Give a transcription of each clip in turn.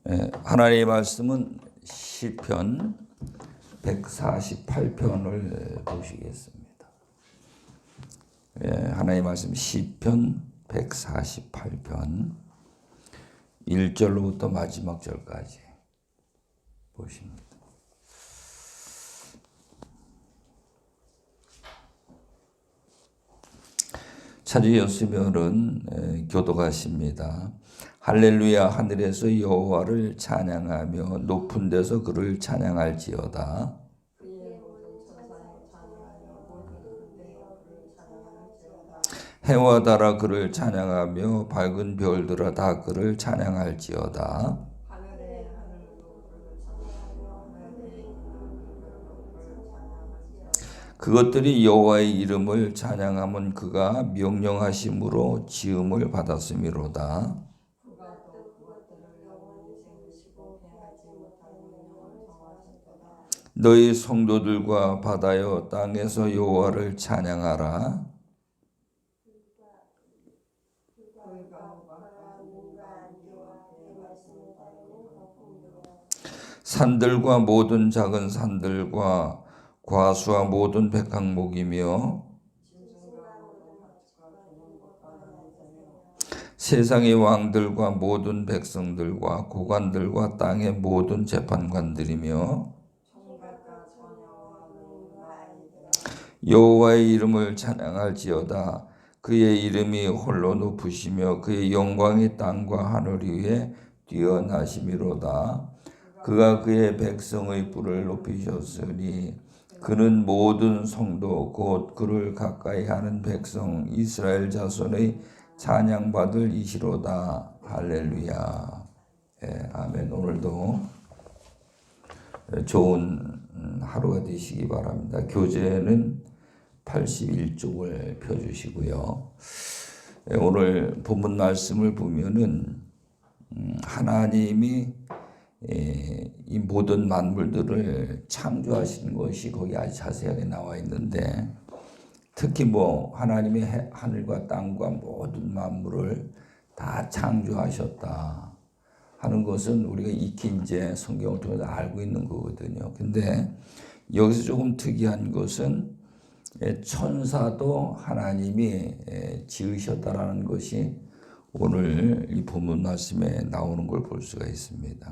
하나님의 말씀은 시편 148편을 보시겠습니다. 하나님의 말씀 시편 148편 1절로부터 마지막 절까지 보십니다. 찾으셨으면은 교독하십니다. 할렐루야, 하늘에서 여호와를 찬양하며 높은 데서 그를 찬양할지어다. 해와 달아 그를 찬양하며 밝은 별들아 다 그를 찬양할지어다. 그것들이 여호와의 이름을 찬양하면 그가 명령하심으로 지음을 받았음이로다. 너희 성도들과 바다여 땅에서 여호와를 찬양하라. 산들과 모든 작은 산들과 과수와 모든 백항목이며 세상의 왕들과 모든 백성들과 고관들과 땅의 모든 재판관들이며 여호와의 이름을 찬양할지어다. 그의 이름이 홀로 높으시며 그의 영광이 땅과 하늘 위에 뛰어나심이로다. 그가 그의 백성의 뿔을 높이셨으니 그는 모든 성도 곧 그를 가까이 하는 백성 이스라엘 자손의 찬양받을 이시로다. 할렐루야. 아멘. 오늘도 좋은 하루가 되시기 바랍니다. 교재는 81쪽을 펴주시고요. 오늘 본문 말씀을 보면은 하나님이 이 모든 만물들을 창조하신 것이 거기 아주 자세하게 나와 있는데, 특히 하나님이 하늘과 땅과 모든 만물을 다 창조하셨다 하는 것은 우리가 익히 이제 성경을 통해서 알고 있는 거거든요. 근데 여기서 조금 특이한 것은 천사도 하나님이 지으셨다라는 것이 오늘 이 본문 말씀에 나오는 걸 볼 수가 있습니다.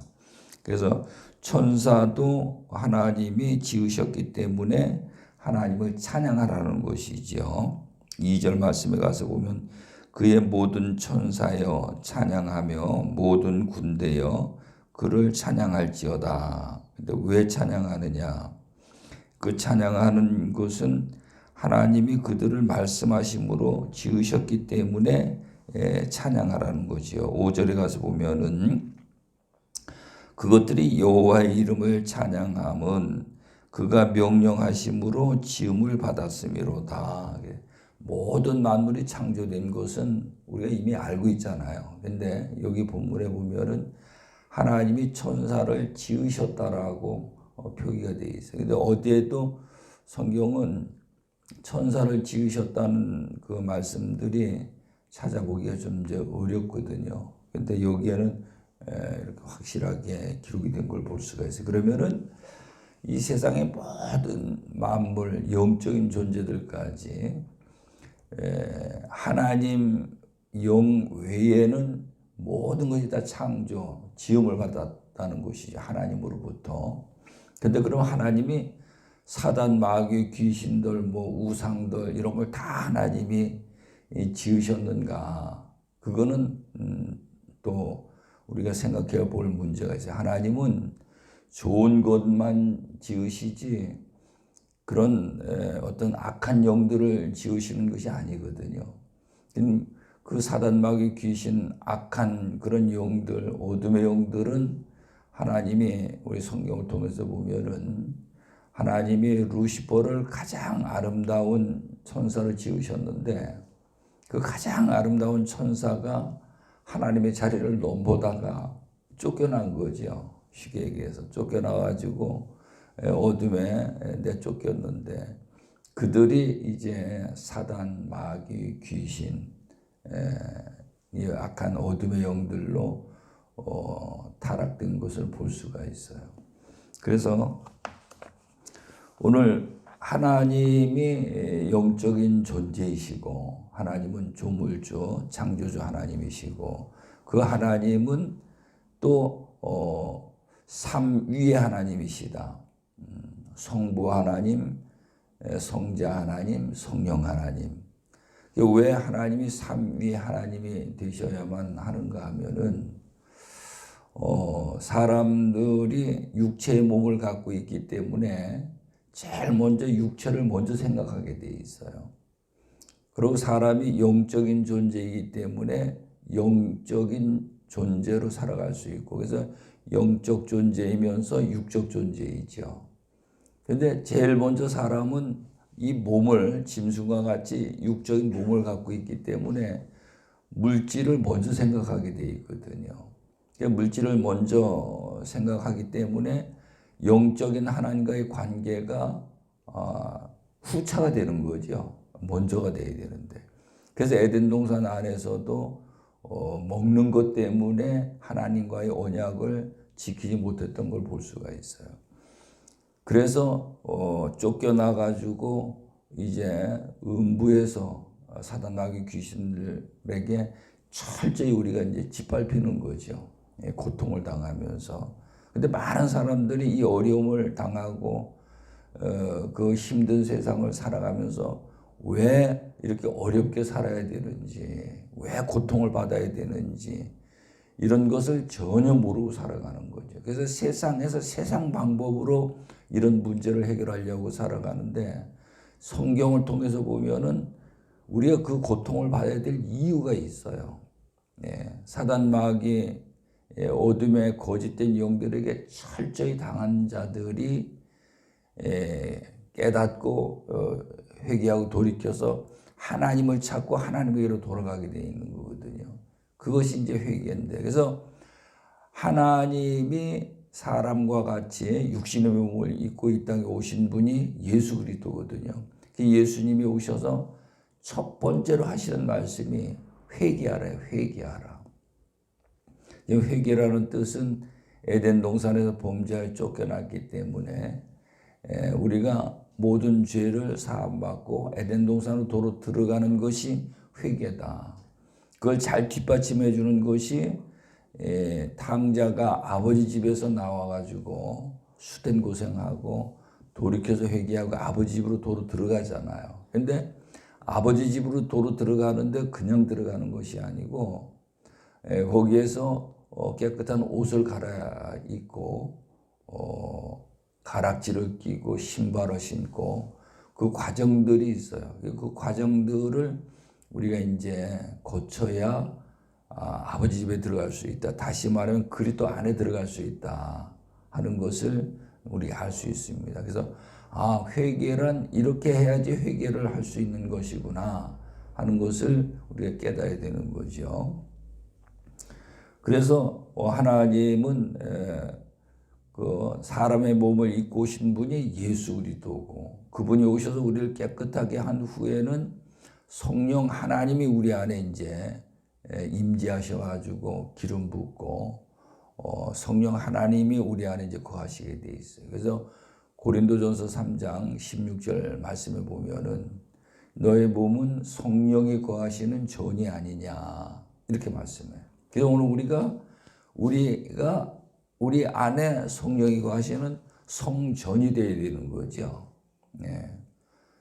그래서 천사도 하나님이 지으셨기 때문에 하나님을 찬양하라는 것이죠. 2절 말씀에 가서 보면 그의 모든 천사여 찬양하며 모든 군대여 그를 찬양할지어다. 근데 왜 찬양하느냐? 그 찬양하는 것은 하나님이 그들을 말씀하심으로 지으셨기 때문에 찬양하라는 거죠. 5절에 가서 보면은 그것들이 여호와의 이름을 찬양함은 그가 명령하심으로 지음을 받았음이로다. 모든 만물이 창조된 것은 우리가 이미 알고 있잖아요. 근데 여기 본문에 보면은 하나님이 천사를 지으셨다라고 표기가 되어 있어요. 근데 어디에도 성경은 천사를 지으셨다는 그 말씀들이 찾아보기가 좀 이제 어렵거든요. 근데 여기에는 이렇게 확실하게 기록이 된 걸 볼 수가 있어요. 그러면은 이 세상의 모든 만물, 영적인 존재들까지 하나님 영 외에는 모든 것이 다 창조, 지음을 받았다는 것이죠. 하나님으로부터. 근데 그럼 하나님이 사단, 마귀, 귀신들, 우상들 이런 걸 다 하나님이 지으셨는가? 그거는 또 우리가 생각해 볼 문제가 있어요. 하나님은 좋은 것만 지으시지 그런 어떤 악한 영들을 지으시는 것이 아니거든요. 그 사단, 마귀, 귀신, 악한 그런 영들, 어둠의 영들은 하나님이 우리 성경을 통해서 보면은 하나님이 루시퍼를 가장 아름다운 천사를 지으셨는데 그 가장 아름다운 천사가 하나님의 자리를 넘보다가 쫓겨난 거죠. 쉽게 얘기해서 쫓겨나가지고 어둠에 내쫓겼는데 그들이 이제 사단, 마귀, 귀신, 이 악한 어둠의 영들로 시작된 것을 볼 수가 있어요. 그래서 오늘 하나님이 영적인 존재이시고 하나님은 조물주, 창조주 하나님이시고 그 하나님은 또 삼위의 하나님이시다. 성부 하나님, 성자 하나님, 성령 하나님. 왜 하나님이 삼위 하나님이 되셔야만 하는가 하면은 사람들이 육체의 몸을 갖고 있기 때문에 제일 먼저 육체를 먼저 생각하게 돼 있어요. 그리고 사람이 영적인 존재이기 때문에 영적인 존재로 살아갈 수 있고, 그래서 영적 존재이면서 육적 존재이죠. 근데 제일 먼저 사람은 이 몸을, 짐승과 같이 육적인 몸을 갖고 있기 때문에 물질을 먼저 생각하게 돼 있거든요. 그러니까 물질을 먼저 생각하기 때문에 영적인 하나님과의 관계가 후차가 되는 거죠. 먼저가 돼야 되는데. 그래서 에덴 동산 안에서도 먹는 것 때문에 하나님과의 언약을 지키지 못했던 걸 볼 수가 있어요. 그래서 쫓겨나가지고 이제 음부에서 사단 마귀 귀신들에게 철저히 우리가 이제 짓밟히는 거죠. 고통을 당하면서. 근데 많은 사람들이 이 어려움을 당하고 그 힘든 세상을 살아가면서 왜 이렇게 어렵게 살아야 되는지, 왜 고통을 받아야 되는지 이런 것을 전혀 모르고 살아가는 거죠. 그래서 세상에서 세상 방법으로 이런 문제를 해결하려고 살아가는데 성경을 통해서 보면은 우리가 그 고통을 받아야 될 이유가 있어요. 사단 마귀 어둠의 거짓된 영들에게 철저히 당한 자들이 깨닫고 회개하고 돌이켜서 하나님을 찾고 하나님에게로 돌아가게 되어 있는 거거든요. 그것이 이제 회개인데, 그래서 하나님이 사람과 같이 육신의 몸을 입고 이 땅에 오신 분이 예수 그리스도거든요. 그 예수님이 오셔서 첫 번째로 하시는 말씀이 회개하라, 회개하라. 회개라는 뜻은 에덴 동산에서 범죄에 쫓겨났기 때문에 우리가 모든 죄를 사함받고 에덴 동산으로 도로 들어가는 것이 회개다. 그걸 잘 뒷받침해 주는 것이 탕자가 아버지 집에서 나와가지고 수된 고생하고 돌이켜서 회개하고 아버지 집으로 도로 들어가잖아요. 근데 아버지 집으로 도로 들어가는데 그냥 들어가는 것이 아니고 거기에서 깨끗한 옷을 갈아입고 가락지를 끼고 신발을 신고 그 과정들이 있어요. 그 과정들을 우리가 이제 거쳐야 아버지 집에 들어갈 수 있다. 다시 말하면 그리스도 안에 들어갈 수 있다 하는 것을 우리가 알 수 있습니다. 그래서 회개란 이렇게 해야지 회개를 할 수 있는 것이구나 하는 것을 우리가 깨달아야 되는 거죠. 그래서 하나님은 그 사람의 몸을 입고 오신 분이 예수 그리스도고, 그분이 오셔서 우리를 깨끗하게 한 후에는 성령 하나님이 우리 안에 이제 임재하셔가지고 기름 붓고 성령 하나님이 우리 안에 이제 거하시게 돼 있어요. 그래서 고린도전서 3장 16절 말씀에 보면은 너의 몸은 성령이 거하시는 전이 아니냐 이렇게 말씀해요. 그래서 오늘 우리가 우리 안에 성령이 거하시는 성전이 되어야 되는 거죠.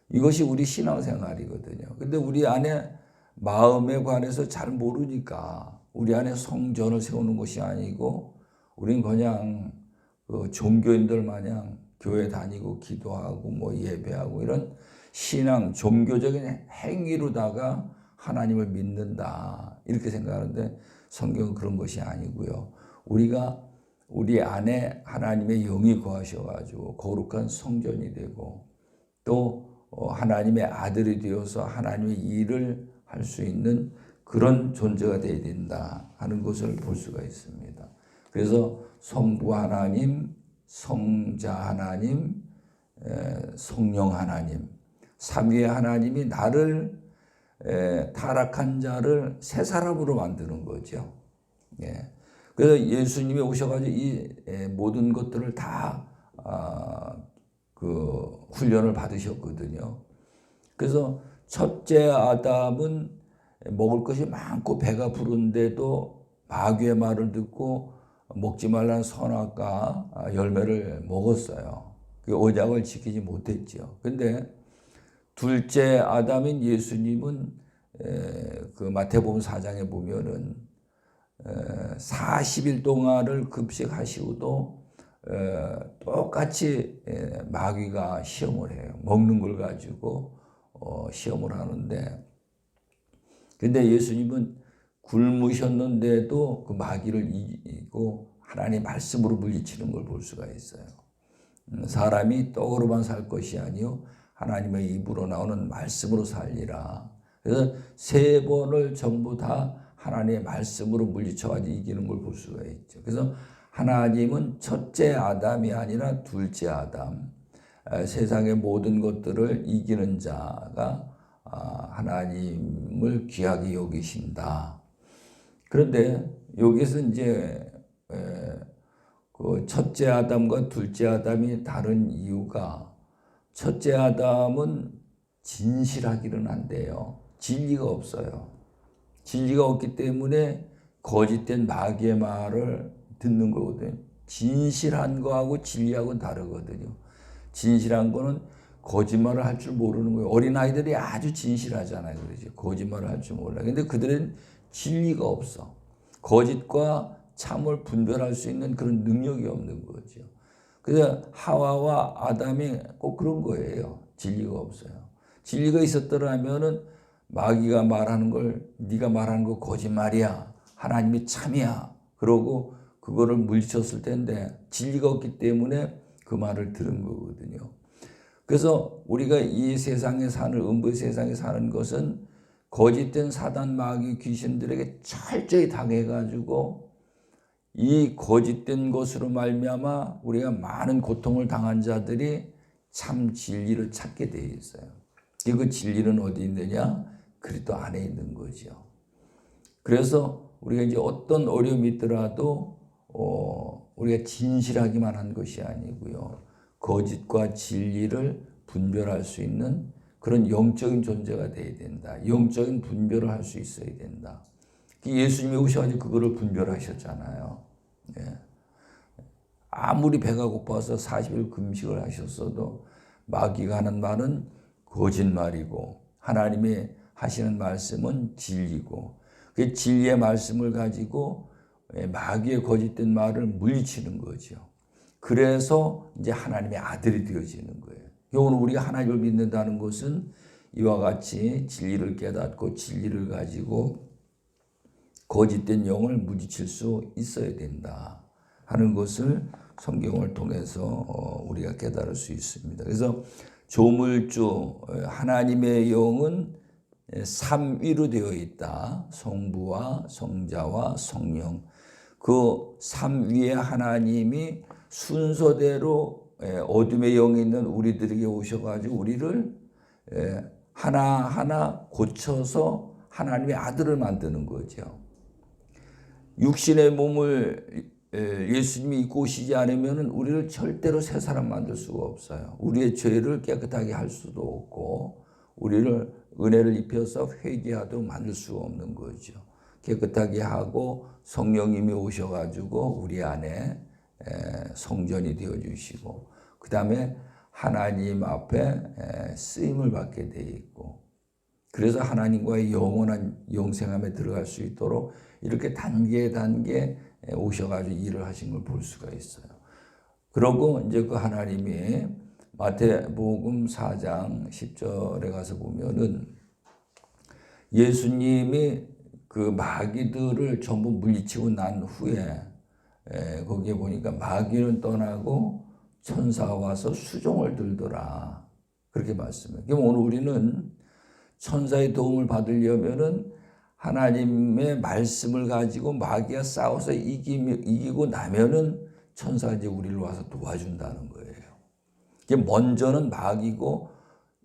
이것이 우리 신앙생활이거든요. 근데 우리 안에 마음에 관해서 잘 모르니까 우리 안에 성전을 세우는 것이 아니고 우린 그냥 그 종교인들 마냥 교회 다니고 기도하고 뭐 예배하고 이런 신앙 종교적인 행위로다가 하나님을 믿는다 이렇게 생각하는데 성경은 그런 것이 아니고요. 우리가 우리 안에 하나님의 영이 거하셔가지고 거룩한 성전이 되고 또 하나님의 아들이 되어서 하나님의 일을 할 수 있는 그런 존재가 되어야 된다 하는 것을 볼 수가 있습니다. 그래서 성부 하나님, 성자 하나님, 성령 하나님, 삼위의 하나님이 나를 타락한 자를 새 사람으로 만드는 거죠. 그래서 예수님이 오셔가지고 이 모든 것들을 다 그 훈련을 받으셨거든요. 그래서 첫째 아담은 먹을 것이 많고 배가 부른데도 마귀의 말을 듣고 먹지 말라는 선악과 열매를 먹었어요. 그 언약을 지키지 못했죠. 근데 둘째 아담인 예수님은 그 마태복음 4장에 보면은 40일 동안을 급식하시고도 똑같이 마귀가 시험을 해요. 먹는 걸 가지고 시험을 하는데, 근데 예수님은 굶으셨는데도 그 마귀를 이기고 하나님의 말씀으로 물리치는 걸 볼 수가 있어요. 사람이 떡으로만 살 것이 아니요 하나님의 입으로 나오는 말씀으로 살리라. 그래서 3번을 전부 다 하나님의 말씀으로 물리쳐가지고 이기는 걸 볼 수가 있죠. 그래서 하나님은 첫째 아담이 아니라 둘째 아담, 세상의 모든 것들을 이기는 자가 하나님을 귀하게 여기신다. 그런데 여기서 이제 그 첫째 아담과 둘째 아담이 다른 이유가, 첫째 아담은 진실하기는 한데요, 진리가 없어요. 진리가 없기 때문에 거짓된 마귀의 말을 듣는 거거든요. 진실한 거하고 진리하고는 다르거든요. 진실한 거는 거짓말을 할 줄 모르는 거예요. 어린아이들이 아주 진실하잖아요. 그러죠. 거짓말을 할 줄 몰라요. 근데 그들은 진리가 없어. 거짓과 참을 분별할 수 있는 그런 능력이 없는 거죠. 그래서 하와와 아담이 꼭 그런 거예요. 진리가 없어요. 진리가 있었더라면은 마귀가 말하는 걸, 네가 말하는 거 거짓말이야, 하나님이 참이야, 그러고 그거를 물리쳤을 텐데 진리가 없기 때문에 그 말을 들은 거거든요. 그래서 우리가 이 세상에 사는, 음부의 세상에 사는 것은 거짓된 사단, 마귀, 귀신들에게 철저히 당해가지고 이 거짓된 것으로 말미암아 우리가 많은 고통을 당한 자들이 참 진리를 찾게 되어 있어요. 그 진리는 어디 있느냐? 그리스도 안에 있는 거죠. 그래서 우리가 이제 어떤 어려움이 있더라도 우리가 진실하기만 한 것이 아니고요, 거짓과 진리를 분별할 수 있는 그런 영적인 존재가 되어야 된다. 영적인 분별을 할 수 있어야 된다. 예수님이 오셔가지고 그거를 분별하셨잖아요. 예. 아무리 배가 고파서 40일 금식을 하셨어도 마귀가 하는 말은 거짓말이고 하나님이 하시는 말씀은 진리고, 그 진리의 말씀을 가지고 마귀의 거짓된 말을 물리치는 거죠. 그래서 이제 하나님의 아들이 되어지는 거예요. 오늘 우리가 하나님을 믿는다는 것은 이와 같이 진리를 깨닫고 진리를 가지고 거짓된 영을 물리칠 수 있어야 된다 하는 것을 성경을 통해서 우리가 깨달을 수 있습니다. 그래서 조물주 하나님의 영은 삼위로 되어 있다. 성부와 성자와 성령. 그 삼위의 하나님이 순서대로 어둠의 영이 있는 우리들에게 오셔가지고 우리를 하나하나 고쳐서 하나님의 아들을 만드는 거죠. 육신의 몸을 예수님이 입고 오시지 않으면 우리를 절대로 새 사람 만들 수가 없어요. 우리의 죄를 깨끗하게 할 수도 없고 우리를 은혜를 입혀서 회개하도록 만들 수가 없는 거죠. 깨끗하게 하고 성령님이 오셔가지고 우리 안에 성전이 되어주시고, 그 다음에 하나님 앞에 쓰임을 받게 돼 있고, 그래서 하나님과의 영원한 영생함에 들어갈 수 있도록 이렇게 단계 오셔가지고 일을 하신 걸 볼 수가 있어요. 그러고 이제 그 하나님이 마태복음 4장 10절에 가서 보면은 예수님이 그 마귀들을 전부 물리치고 난 후에 거기에 보니까 마귀는 떠나고 천사가 와서 수종을 들더라, 그렇게 말씀해요. 그럼 오늘 우리는 천사의 도움을 받으려면은 하나님의 말씀을 가지고 마귀와 싸워서 이기고 나면은 천사가 이제 우리를 와서 도와준다는 거예요. 먼저는 마귀고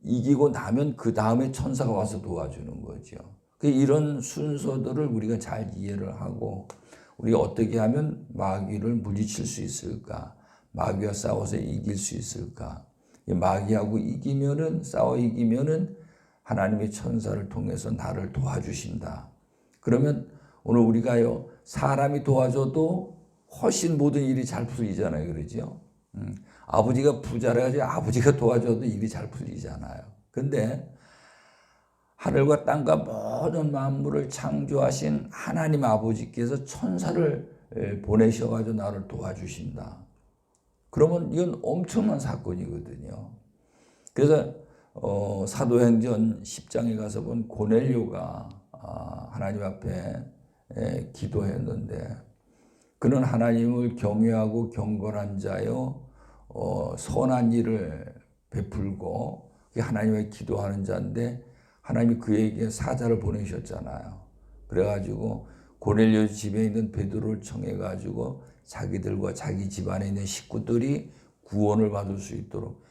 이기고 나면 그 다음에 천사가 와서 도와주는 거죠. 이런 순서들을 우리가 잘 이해를 하고 우리가 어떻게 하면 마귀를 물리칠 수 있을까? 마귀와 싸워서 이길 수 있을까? 마귀하고 싸워 이기면은 하나님의 천사를 통해서 나를 도와주신다. 그러면 오늘 우리가요, 사람이 도와줘도 훨씬 모든 일이 잘 풀리잖아요. 그러죠? 아버지가 부자라 가지고 아버지가 도와줘도 일이 잘 풀리잖아요. 근데 하늘과 땅과 모든 만물을 창조하신 하나님 아버지께서 천사를 보내셔가지고 나를 도와주신다. 그러면 이건 엄청난 사건이거든요. 그래서 사도행전 10장에 가서 본 고넬료가 하나님 앞에 기도했는데, 그는 하나님을 경외하고 경건한 자요, 선한 일을 베풀고 하나님의 기도하는 자인데 하나님이 그에게 사자를 보내셨잖아요. 그래가지고 고넬료 집에 있는 베드로를 청해가지고 자기들과 자기 집안에 있는 식구들이 구원을 받을 수 있도록,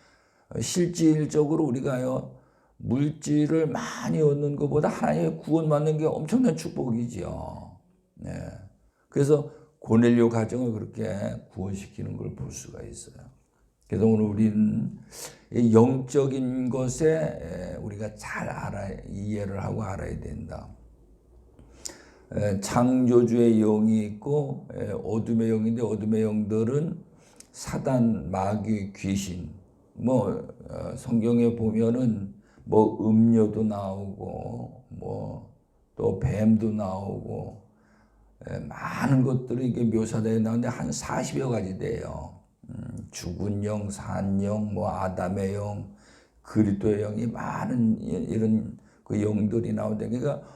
실질적으로 우리가요, 물질을 많이 얻는 것보다 하나님의 구원받는 게 엄청난 축복이지요. 네. 그래서 고넬료 가정을 그렇게 구원시키는 걸 볼 수가 있어요. 그래서 오늘 우리는 영적인 것에 우리가 잘 이해를 하고 알아야 된다. 창조주의 영이 있고 어둠의 영인데, 어둠의 영들은 사단, 마귀, 귀신, 성경에 보면은 음료도 나오고 또 뱀도 나오고 많은 것들이 이게 묘사되어 나오는데 한 40여 가지 돼요. 죽은 영, 산 영, 아담의 영, 그리스도의 영이 많은 이런 그 영들이 나오는데, 그러니까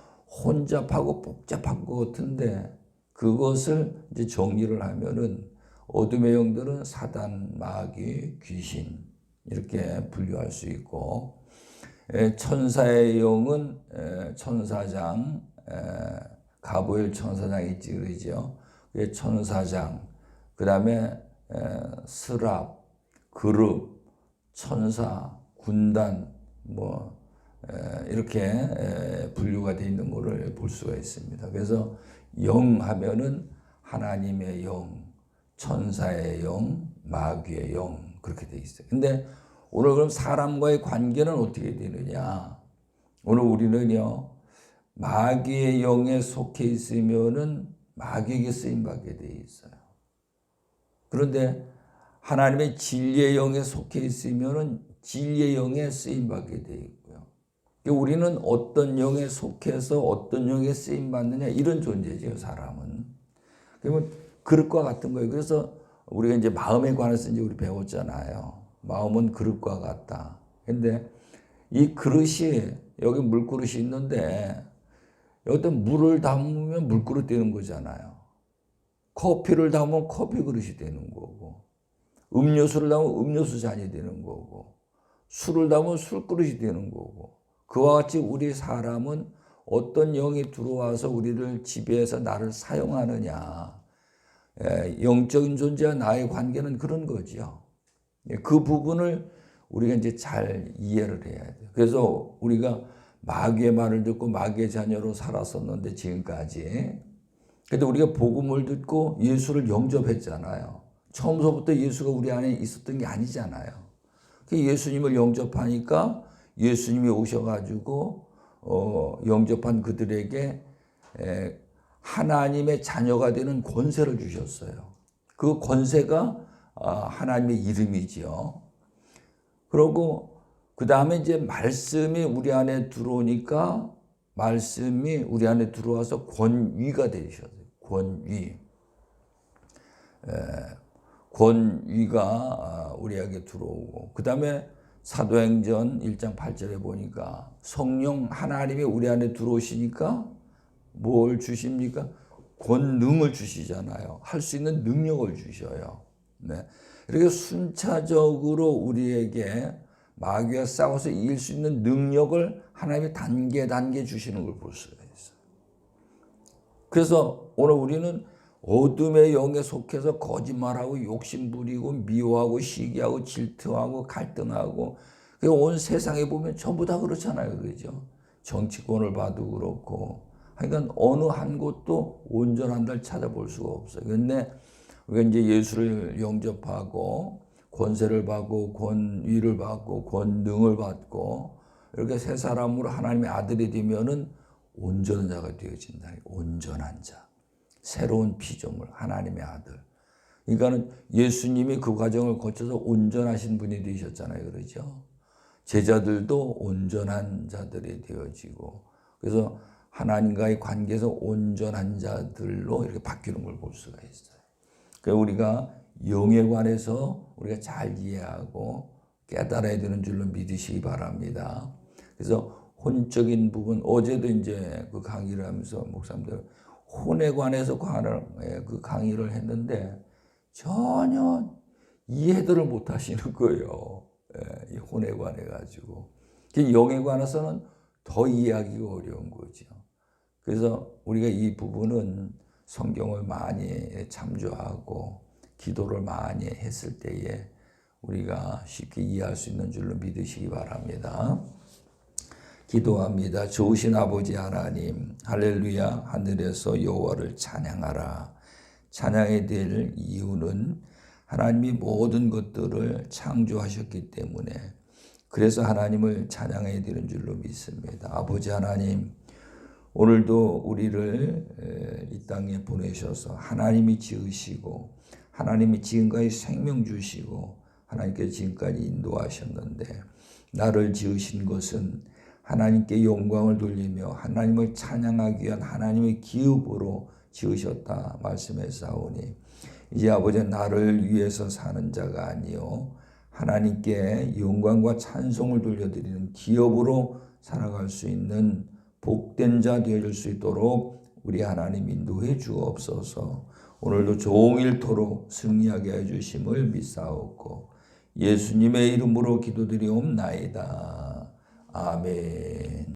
혼잡하고 복잡한 것 같은데 그것을 이제 정리를 하면은 어둠의 영들은 사단, 마귀, 귀신 이렇게 분류할 수 있고, 천사의 영은 천사장, 가브리엘 천사장이 있지 그러죠. 천사장, 그 다음에 스랍, 그룹, 천사, 군단, 이렇게 분류가 되어 있는 것을 볼 수가 있습니다. 그래서 영 하면은 하나님의 영, 천사의 영, 마귀의 영, 그렇게 되어 있어요. 근데 오늘 그럼 사람과의 관계는 어떻게 되느냐? 오늘 우리는요, 마귀의 영에 속해 있으면은 마귀에게 쓰임받게 되어 있어요. 그런데 하나님의 진리의 영에 속해 있으면은 진리의 영에 쓰임받게 되어 있고요. 우리는 어떤 영에 속해서 어떤 영에 쓰임받느냐, 이런 존재죠, 사람은. 그러면 그릇과 같은 거예요. 그래서 우리가 이제 마음에 관해서 이제 우리 배웠잖아요. 마음은 그릇과 같다. 근데 이 그릇이, 여기 물그릇이 있는데 여기다 물을 담으면 물그릇 되는 거잖아요. 커피를 담으면 커피 그릇이 되는 거고, 음료수를 담으면 음료수 잔이 되는 거고, 술을 담으면 술 그릇이 되는 거고, 그와 같이 우리 사람은 어떤 영이 들어와서 우리를 지배해서 나를 사용하느냐, 영적인 존재와 나의 관계는 그런 거죠. 그 부분을 우리가 이제 잘 이해를 해야 돼요. 그래서 우리가 마귀의 말을 듣고 마귀의 자녀로 살았었는데 지금까지, 근데 우리가 복음을 듣고 예수를 영접했잖아요. 처음서부터 예수가 우리 안에 있었던 게 아니잖아요. 예수님을 영접하니까 예수님이 오셔가지고 영접한 그들에게 하나님의 자녀가 되는 권세를 주셨어요. 그 권세가 하나님의 이름이지요. 그리고 그 다음에 이제 말씀이 우리 안에 들어오니까 말씀이 우리 안에 들어와서 권위가 되셨어요. 권위가 우리에게 들어오고, 그 다음에 사도행전 1장 8절에 보니까 성령 하나님이 우리 안에 들어오시니까 뭘 주십니까? 권능을 주시잖아요. 할 수 있는 능력을 주셔요. 네. 이렇게 순차적으로 우리에게 마귀와 싸워서 이길 수 있는 능력을 하나님이 단계 주시는 걸 볼 수가 있어요. 그래서 오늘 우리는 어둠의 영에 속해서 거짓말하고 욕심부리고 미워하고 시기하고 질투하고 갈등하고, 온 세상에 보면 전부 다 그렇잖아요. 그렇죠? 정치권을 봐도 그렇고 그러니까 어느 한 곳도 온전한 날 찾아볼 수가 없어요. 그런데 우리가 이제 예수를 영접하고 권세를 받고 권위를 받고 권능을 받고 이렇게 새 사람으로 하나님의 아들이 되면은 온전한 자가 되어진다. 온전한 자, 새로운 피조물, 하나님의 아들. 그러니까는 예수님이 그 과정을 거쳐서 온전하신 분이 되셨잖아요, 그러죠? 제자들도 온전한 자들이 되어지고, 그래서 하나님과의 관계에서 온전한 자들로 이렇게 바뀌는 걸 볼 수가 있어요. 그래서 우리가 영에 관해서 우리가 잘 이해하고 깨달아야 되는 줄로 믿으시기 바랍니다. 그래서 혼적인 부분, 어제도 이제 그 강의를 하면서 목사님들 혼에 관해서 그 강의를 했는데 전혀 이해들을 못 하시는 거예요. 이 혼에 관해 가지고. 영에 관해서는 더 이해하기가 어려운 거죠. 그래서 우리가 이 부분은 성경을 많이 참조하고 기도를 많이 했을 때에 우리가 쉽게 이해할 수 있는 줄로 믿으시기 바랍니다. 기도합니다. 좋으신 아버지 하나님, 할렐루야, 하늘에서 여호와를 찬양하라. 찬양해야 될 이유는 하나님이 모든 것들을 창조하셨기 때문에, 그래서 하나님을 찬양해야 되는 줄로 믿습니다. 아버지 하나님, 오늘도 우리를 이 땅에 보내셔서 하나님이 지으시고 하나님이 지금까지 생명 주시고 하나님께 지금까지 인도하셨는데, 나를 지으신 것은 하나님께 영광을 돌리며 하나님을 찬양하기 위한 하나님의 기업으로 지으셨다 말씀했사오니, 이제 아버지 나를 위해서 사는 자가 아니요 하나님께 영광과 찬송을 돌려드리는 기업으로 살아갈 수 있는 복된 자 되어줄 수 있도록 우리 하나님 인도해 주옵소서. 오늘도 종일토록 승리하게 해주심을 믿사옵고 예수님의 이름으로 기도드리옵나이다. 아멘.